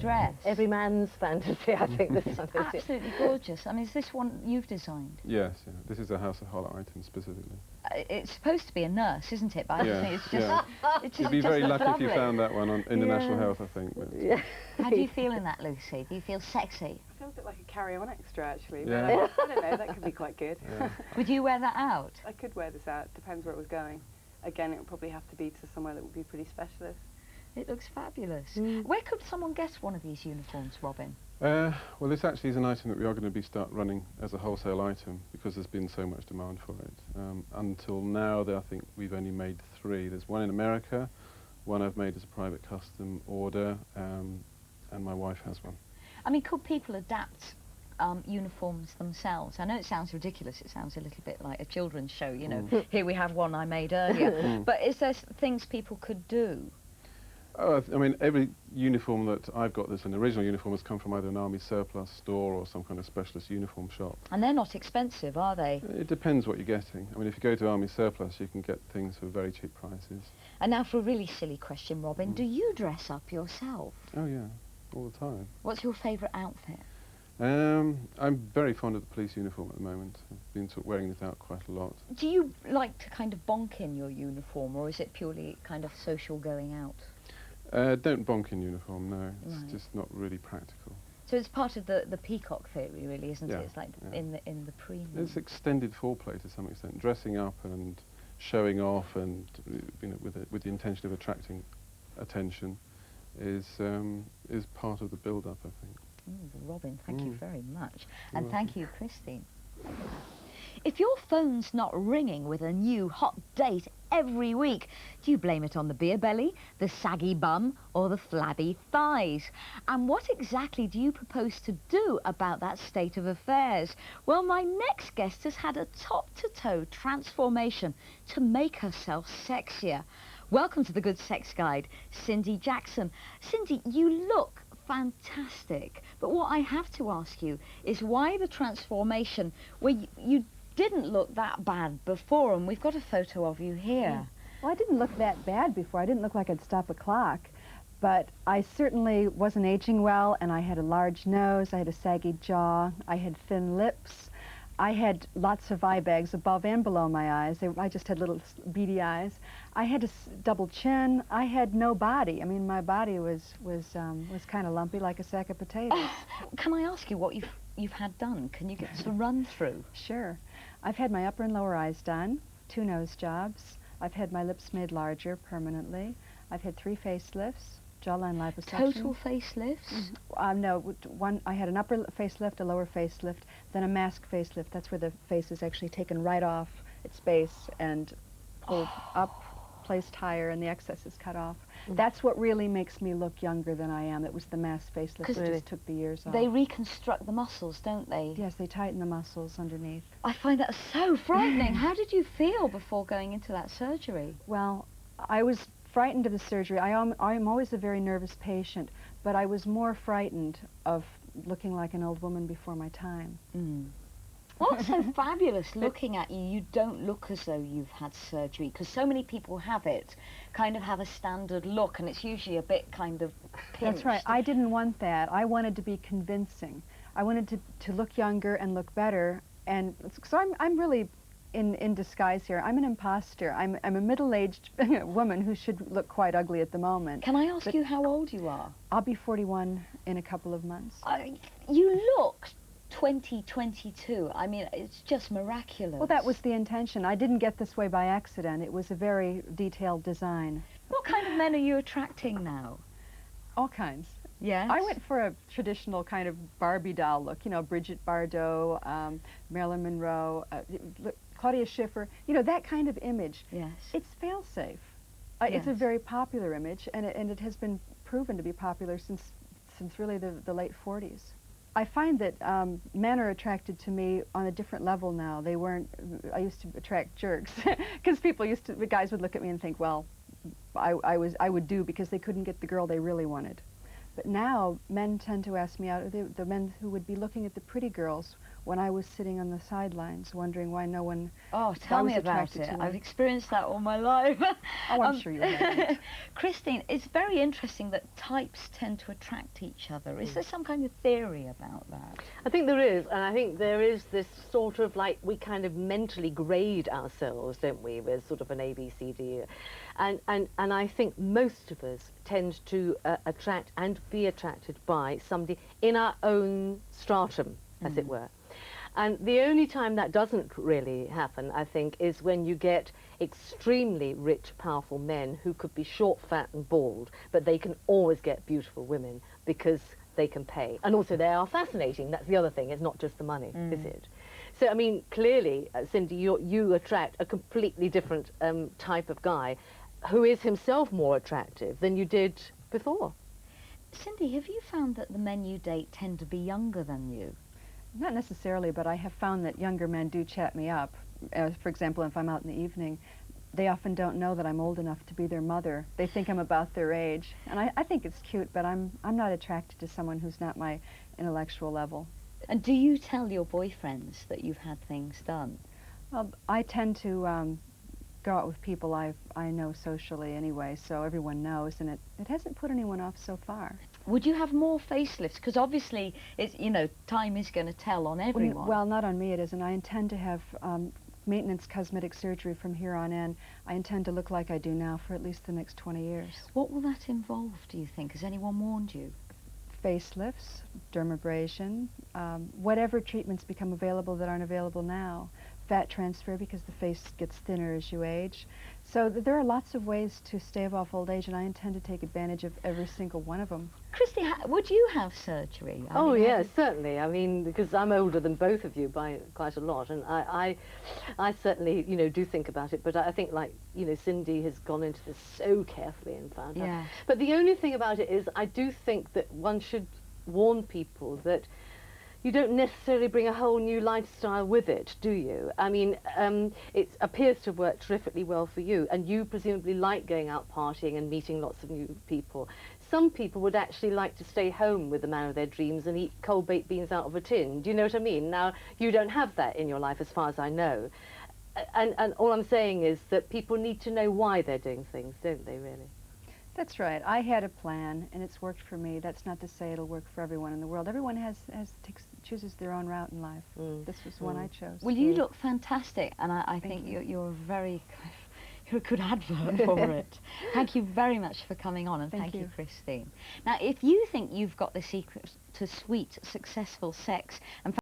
dress. Every man's fantasy, I think. This It's one is. absolutely gorgeous. I mean, is this one you've designed? Yes, yeah. This is a House of Horror item specifically. It's supposed to be a nurse, isn't it? But I think it's just... yeah. It's You'd be just very lucky lovely. if you found that one in the National Health, I think. But Yeah. How do you feel in that, Lucy? Do you feel sexy? I feel a bit like a carry-on extra, actually. Yeah. But I don't know, that could be quite good. Yeah. Would you wear that out? I could wear this out, depends where it was going. Again, it would probably have to be to somewhere that would be pretty specialist. It looks fabulous. Where could someone get one of these uniforms, Robin? Well, this actually is an item that we are going to start running as a wholesale item because there's been so much demand for it. Until now, I think we've only made 3. There's one in America, one I've made as a private custom order, and my wife has one. I mean, could people adapt uniforms themselves? I know it sounds ridiculous. It sounds a little bit like a children's show, you know. Here we have one I made earlier. But is there things people could do? Oh, I mean, every uniform that I've got that's an original uniform has come from either an army surplus store or some kind of specialist uniform shop. And they're not expensive, are they? It depends what you're getting. I mean, if you go to army surplus, you can get things for very cheap prices. And now for a really silly question, Robin, do you dress up yourself? Oh, yeah, all the time. What's your favourite outfit? I'm very fond of the police uniform at the moment. I've been sort of wearing it out quite a lot. Do you like to kind of bonk in your uniform, or is it purely kind of social going out? Don't bonk in uniform, no. It's Right. just not really practical. So it's part of the peacock theory, really, isn't Yeah, it? It's like yeah. in the premium. It's extended foreplay to some extent. Dressing up and showing off and, you know, with the intention of attracting attention is part of the build-up, I think. Robin, thank you very much. You're And thank you, Christine. If your phone's not ringing with a new hot date every week, do you blame it on the beer belly, the saggy bum, or the flabby thighs? And what exactly do you propose to do about that state of affairs? Well, my next guest has had a top-to-toe transformation to make herself sexier. Welcome to the Good Sex Guide, Cindy Jackson. Cindy, you look fantastic, but what I have to ask you is why the transformation where you didn't look that bad before, and we've got a photo of you here. Well, I didn't look that bad before. I didn't look like I'd stop a clock, but I certainly wasn't aging well, and I had a large nose, I had a saggy jaw, I had thin lips, I had lots of eye bags above and below my eyes. I just had little beady eyes. I had a double chin. I had no body. I mean, my body was kind of lumpy, like a sack of potatoes. Can I ask you what you've had done? Can you give us a run through? Sure. I've had my upper and lower eyes done, 2 nose jobs. I've had my lips made larger permanently. I've had 3 facelifts, jawline liposuction. Total facelifts? No, one. I had an upper facelift, a lower facelift, then a mask facelift. That's where the face is actually taken right off its base and pulled up, placed higher, and the excess is cut off. That's what really makes me look younger than I am. It was the mask facelift that just took the years off. They reconstruct the muscles, don't they? Yes, they tighten the muscles underneath. I find that so frightening. How did you feel before going into that surgery? Well, I was frightened of the surgery. I'm always a very nervous patient, but I was more frightened of looking like an old woman before my time. What's so fabulous looking at you? You don't look as though you've had surgery, because so many people have it, kind of have a standard look, and it's usually a bit kind of pinched. That's right. I didn't want that. I wanted to be convincing. I wanted to look younger and look better, and so I'm really in disguise here. I'm an imposter. I'm a middle-aged woman who should look quite ugly at the moment. Can I ask you how old you are? I'll be 41 in a couple of months. You look 2022. I mean, it's just miraculous. Well, that was the intention. I didn't get this way by accident. It was a very detailed design. What kind of men are you attracting now? All kinds. Yes? I went for a traditional kind of Barbie doll look, you know, Bridget Bardot, Marilyn Monroe, Claudia Schiffer, you know, that kind of image. Yes. It's fail-safe. Yes. It's a very popular image, and it has been proven to be popular since really the late 40s. I find that men are attracted to me on a different level now. They weren't, I used to attract jerks, because the guys would look at me and think, well, I would do, because they couldn't get the girl they really wanted. But now, men tend to ask me out, the men who would be looking at the pretty girls when I was sitting on the sidelines wondering why no one Oh, tell was me about attracted it. to I've me. experienced that all my life. Oh, I'm sure you have. Christine, it's very interesting that types tend to attract each other. Is there some kind of theory about that? I think there is, and I think there is this sort of like, we kind of mentally grade ourselves, don't we, with sort of an A, B, C, D. And I think most of us tend to attract and be attracted by somebody in our own stratum, as it were. And the only time that doesn't really happen, I think, is when you get extremely rich, powerful men who could be short, fat and bald, but they can always get beautiful women because they can pay. And also they are fascinating. That's the other thing. It's not just the money, is it? So, I mean, clearly, Cindy, you attract a completely different type of guy who is himself more attractive than you did before. Cindy, have you found that the men you date tend to be younger than you? Not necessarily, but I have found that younger men do chat me up. For example, if I'm out in the evening, they often don't know that I'm old enough to be their mother. They think I'm about their age. And I think it's cute, but I'm not attracted to someone who's not my intellectual level. And do you tell your boyfriends that you've had things done? Well, I tend to go out with people I know socially anyway, so everyone knows, and it hasn't put anyone off so far. Would you have more facelifts? Because obviously, it's, you know, time is going to tell on everyone. Well, not on me it isn't. I intend to have maintenance cosmetic surgery from here on in. I intend to look like I do now for at least the next 20 years. What will that involve, do you think? Has anyone warned you? Facelifts, dermabrasion, whatever treatments become available that aren't available now. Fat transfer because the face gets thinner as you age. So there are lots of ways to stave off old age, and I intend to take advantage of every single one of them. Christy, would you have surgery? Oh, yes, certainly. I mean, because I'm older than both of you by quite a lot, and I certainly, you know, do think about it, but I think, like, you know, Cindy has gone into this so carefully and found out. Yeah. But the only thing about it is I do think that one should warn people that you don't necessarily bring a whole new lifestyle with it, do you? I mean, it appears to work terrifically well for you, and you presumably like going out partying and meeting lots of new people. Some people would actually like to stay home with the man of their dreams and eat cold baked beans out of a tin. Do you know what I mean? Now, you don't have that in your life as far as I know. And all I'm saying is that people need to know why they're doing things, don't they, really? That's right. I had a plan, and it's worked for me. That's not to say it'll work for everyone in the world. Everyone chooses their own route in life. This was one I chose. Well, you look fantastic, and I think you're a good advert for it. Thank you very much for coming on, and thank you, Christine. Now, if you think you've got the secret to sweet, successful sex and